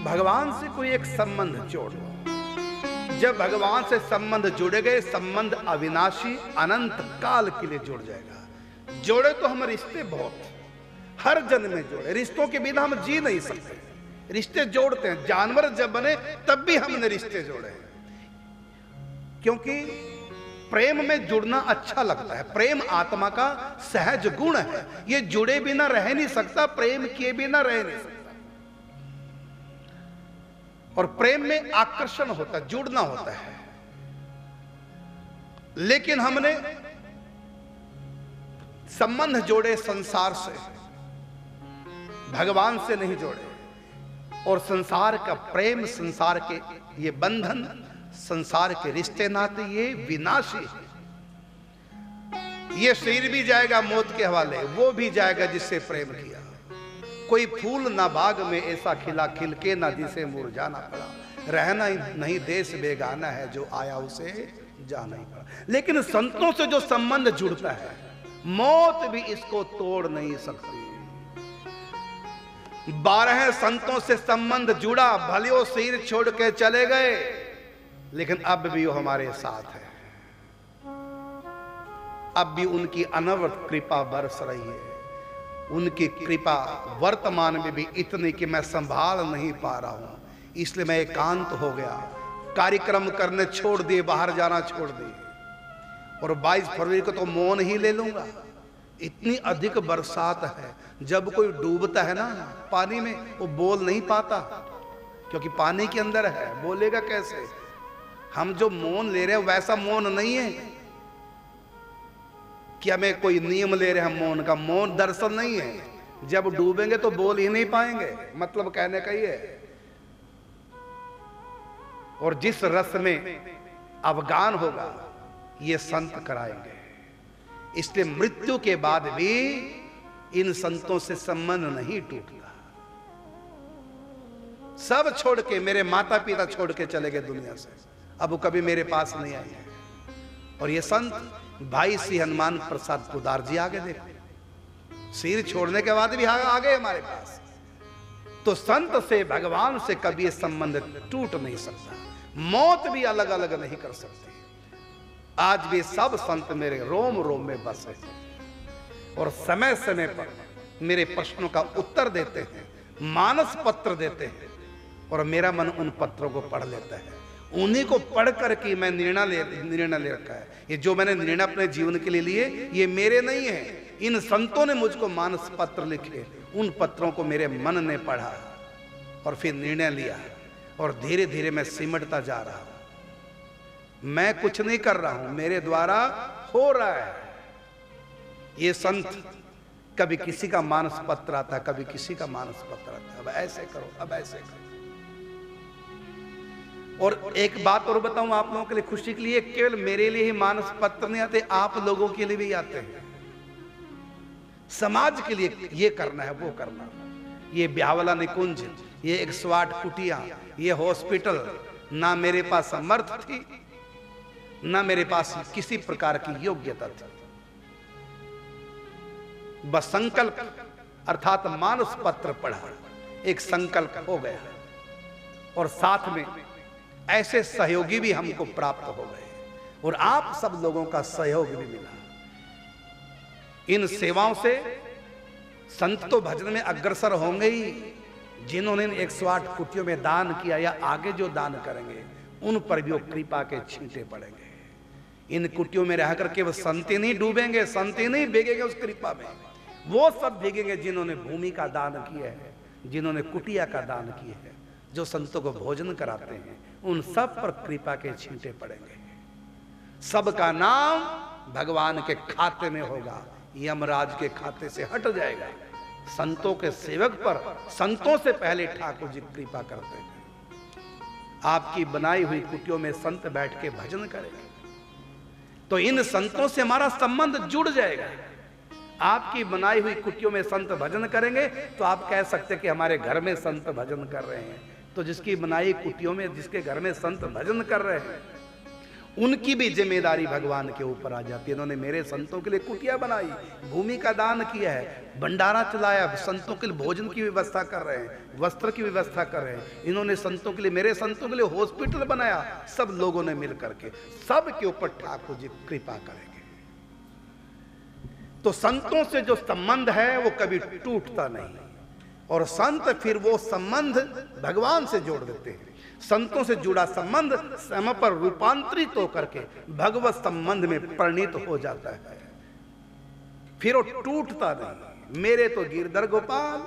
भगवान से कोई एक संबंध जोड़ लो। जब भगवान से संबंध जुड़े गए, संबंध अविनाशी अनंत काल के लिए जुड़ जाएगा। जोड़े तो हम रिश्ते बहुत, हर जन्म में जोड़े। रिश्तों के बिना हम जी नहीं सकते, रिश्ते जोड़ते हैं। जानवर जब बने तब भी हमने रिश्ते जोड़े, क्योंकि प्रेम में जुड़ना अच्छा लगता है। प्रेम आत्मा का सहज गुण है। ये जुड़े बिना रह नहीं सकता, प्रेम किए बिना रह नहीं सकता। और प्रेम में आकर्षण होता है, जुड़ना होता है। लेकिन हमने संबंध जोड़े संसार से, भगवान से नहीं जोड़े। और संसार का प्रेम, संसार के ये बंधन, संसार के रिश्ते नाते ये विनाशी है। ये शरीर भी जाएगा मौत के हवाले, वो भी जाएगा जिससे प्रेम किया। कोई फूल ना बाग में ऐसा खिला, खिलके ना जिसे मुरझाना पड़ा। रहना नहीं देश बेगाना है, जो आया उसे जाना ही पड़ा। लेकिन संतों से जो संबंध जुड़ता है, मौत भी इसको तोड़ नहीं सकती। 12 संतों से संबंध जुड़ा, भले वो शरीर छोड़ के चले गए, लेकिन अब भी वो हमारे साथ है। अब भी उनकी अनवरत कृपा बरस रही है। उनकी कृपा वर्तमान में भी इतनी कि मैं संभाल नहीं पा रहा हूं। इसलिए मैं एकांत हो गया, कार्यक्रम करने छोड़ दिए, बाहर जाना छोड़ दिए। और 22 फरवरी को तो मौन ही ले लूंगा। इतनी अधिक बरसात है, जब कोई डूबता है ना पानी में, वो बोल नहीं पाता, क्योंकि पानी के अंदर है, बोलेगा कैसे। हम जो मौन ले रहे हैं वैसा मौन नहीं है कि हमें कोई नियम ले रहे हैं मौन का। मौन दर्शन नहीं है। जब डूबेंगे तो बोल ही नहीं पाएंगे, मतलब कहने का ही है। और जिस रस में अवगान होगा, ये संत कराएंगे। इसलिए मृत्यु के बाद भी इन संतों से संबंध नहीं टूटता। सब छोड़ के, मेरे माता पिता छोड़ के चले गए दुनिया से, अब वो कभी मेरे पास नहीं आए। और ये संत भाई श्री हनुमान प्रसाद पुदार जी आगे देखो, सिर छोड़ने के बाद भी आ गए हमारे पास। तो संत से, भगवान से कभी ये संबंध टूट नहीं सकता। मौत भी अलग अलग नहीं कर सकती। आज भी सब संत मेरे रोम रोम में बसे और समय समय पर मेरे प्रश्नों का उत्तर देते हैं, मानस पत्र देते हैं, और मेरा मन उन पत्रों को पढ़ लेता है। उन्हीं को पढ़ करके मैं निर्णय ले रखा है। ये जो मैंने निर्णय अपने जीवन के लिए लिए, ये मेरे नहीं है। इन संतों ने मुझको मानस पत्र लिखे, उन पत्रों को मेरे मन ने पढ़ा और फिर निर्णय लिया। और धीरे धीरे मैं सिमटता जा रहा हूं। मैं कुछ नहीं कर रहा हूं, मेरे द्वारा हो रहा है। ये संत, कभी किसी का मानस पत्र आता, कभी किसी का मानस पत्र आता, अब ऐसे करो, अब ऐसे करो। और एक बात और बताऊं आप लोगों के लिए, खुशी के लिए, केवल मेरे लिए ही मानस पत्र नहीं आते, आप लोगों के लिए भी आते हैं। समाज के लिए ये करना है, वो करना है। ये ब्यावला निकुंज, ये 108 कुटिया, ये हॉस्पिटल, ना मेरे पास समर्थ थी, ना मेरे पास किसी प्रकार की योग्यता थी। बस संकल्प अर्थात मानस पत्र पढ़ा, एक संकल्प हो गया। और साथ में ऐसे सहयोगी भी हमको प्राप्त हो गए, और आप सब लोगों का सहयोग भी मिला। इन सेवाओं से संत तो भजन में अग्रसर होंगे ही। जिन्होंने 108 कुटियों में दान किया या आगे जो दान करेंगे, उन पर भी वो कृपा के छींटे पड़ेंगे। इन कुटियों में रह करके वो संत ही नहीं डूबेंगे, संत ही नहीं भीगेंगे उस कृपा में। वो सब भीगेंगे जिन्होंने भूमि का दान किया है, जिन्होंने कुटिया का दान किया है, जो संतों को भोजन कराते हैं, उन सब पर कृपा के छींटे पड़ेंगे। सबका नाम भगवान के खाते में होगा, यमराज के खाते से हट जाएगा। संतों के सेवक पर संतों से पहले ठाकुर जी कृपा करते हैं। आपकी बनाई हुई कुटियों में संत बैठ के भजन करेंगे, तो इन संतों से हमारा संबंध जुड़ जाएगा। आपकी बनाई हुई कुटियों में संत भजन करेंगे, तो आप कह सकते कि हमारे घर में संत भजन कर रहे हैं। तो जिसकी बनाई कुटियों में, जिसके घर में संत भजन कर रहे हैं, उनकी भी जिम्मेदारी भगवान के ऊपर आ जाती है। इन्होंने मेरे संतों के लिए कुटिया बनाई, भूमि का दान किया है, भंडारा चलाया, संतों के लिए भोजन की व्यवस्था कर रहे हैं, वस्त्र की व्यवस्था कर रहे हैं। इन्होंने संतों के लिए, मेरे संतों के लिए हॉस्पिटल बनाया, सब लोगों ने मिल करके। सब के ऊपर ठाकुर जी कृपा करेंगे। तो संतों से जो संबंध है वो कभी टूटता नहीं, और संत फिर वो संबंध भगवान से जोड़ देते हैं। संतों से जुड़ा संबंध समय पर रूपांतरित होकर के भगवत संबंध में परिणित हो जाता है, फिर वो टूटता नहीं। मेरे तो गिरधर गोपाल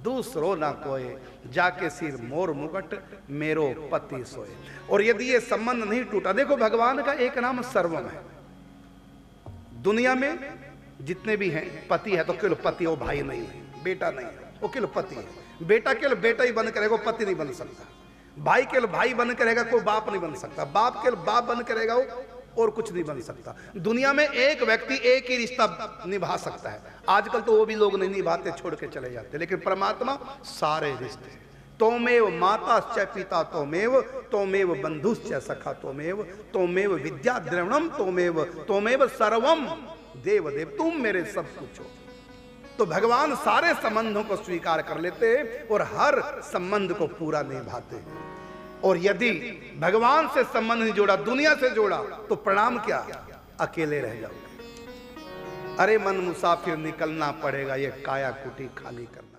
दूसरो ना कोई, जाके सिर मोर मुकुट मेरो पति सोए। और यदि ये संबंध नहीं टूटा, देखो भगवान का एक नाम सर्वम है। दुनिया में जितने भी हैं पति है तो केवल पति, वो भाई नहीं है, बेटा नहीं है, वो केवल पति है। बेटा केवल बेटा ही बन कर रहेगा, पति नहीं बन सकता। भाई केवल भाई बन कर रहेगा, कोई बाप नहीं बन सकता। बाप केवल बाप बन कर रहेगा, वो और कुछ नहीं बन सकता। दुनिया में एक व्यक्ति एक ही रिश्ता निभा सकता है। आजकल तो वो भी लोग नहीं निभाते, छोड़ के चले जाते, लेकिन परमात्मा सारे रिश्ते। तोमेव माता च पिता तोमेव, तोमेव बंधुश्च सखा तोमेव, तोमेव विद्या द्रवणम तोमेव, तोमेव सर्वम देव देव, तुम मेरे सब कुछ हो। तो भगवान सारे संबंधों को स्वीकार कर लेते हैं और हर संबंध को पूरा निभाते हैं। और यदि भगवान से संबंध नहीं जोड़ा, दुनिया से जोड़ा, तो परिणाम क्या? अकेले रह जाओगे। अरे मन मुसाफिर निकलना पड़ेगा, ये काया कुटी खाली करना।